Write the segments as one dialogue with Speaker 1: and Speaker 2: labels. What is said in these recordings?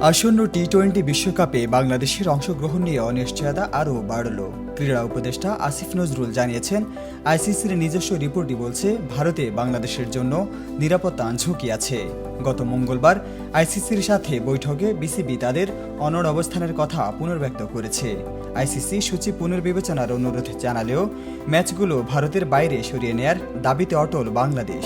Speaker 1: আসন্ন টি-20 বিশ্বকাপে বাংলাদেশের অংশগ্রহণ নিয়ে অনিশ্চয়তা আরও বাড়ল। ক্রীড়া উপদেষ্টা আসিফ নজরুল জানিয়েছেন, আইসিসির নিজস্ব রিপোর্টই বলছে ভারতে বাংলাদেশের জন্য নিরাপত্তা ঝুঁকি আছে। গত মঙ্গলবার আইসিসির সাথে বৈঠকে বিসিবি তাদের অনড় অবস্থানের কথা পুনর্ব্যক্ত করেছে। আইসিসি সূচি পুনর্বিবেচনার অনুরোধ জানালেও ম্যাচগুলো ভারতের বাইরে সরিয়ে নেয়ার দাবিতে অটল বাংলাদেশ।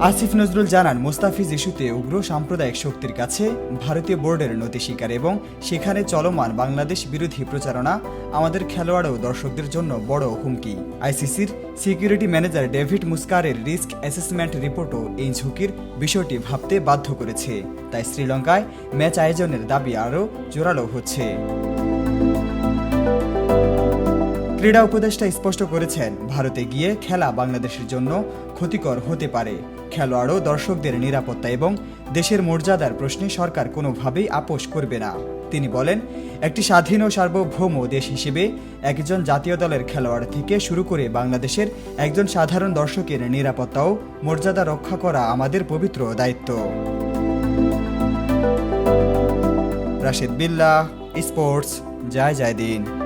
Speaker 1: আসিফ নজরুল জানান, মোস্তাফিজ ইস্যুতে উগ্র সাম্প্রদায়িক শক্তির কাছে ভারতীয় বোর্ডের নতি স্বীকার এবং সেখানে চলমান বাংলাদেশ বিরোধী প্রচারণা আমাদের খেলোয়াড় ও দর্শকদের জন্য বড় হুমকি। আইসিসির সিকিউরিটি ম্যানেজার ডেভিড মুস্কারের রিস্ক অ্যাসেসমেন্ট রিপোর্টও এই ঝুঁকির বিষয়টি ভাবতে বাধ্য করেছে। তাই শ্রীলঙ্কায় ম্যাচ আয়োজনের দাবি আরও জোরালো হচ্ছে। ক্রীড়া উপদেষ্টা স্পষ্ট করেছেন, ভারতে গিয়ে খেলা বাংলাদেশের জন্য ক্ষতিকর হতে পারে। খেলোয়াড় ও দর্শকদের নিরাপত্তা এবং দেশের মর্যাদার প্রশ্নে সরকার কোনোভাবেই আপোষ করবে না। তিনি বলেন, একটি স্বাধীন ও সার্বভৌম দেশ হিসেবে একজন জাতীয় দলের খেলোয়াড় থেকে শুরু করে বাংলাদেশের একজন সাধারণ দর্শকের নিরাপত্তা ও মর্যাদা রক্ষা করা আমাদের পবিত্র দায়িত্ব। রাশেদ বিল্লাহ, স্পোর্টস, জয় জয় দিন।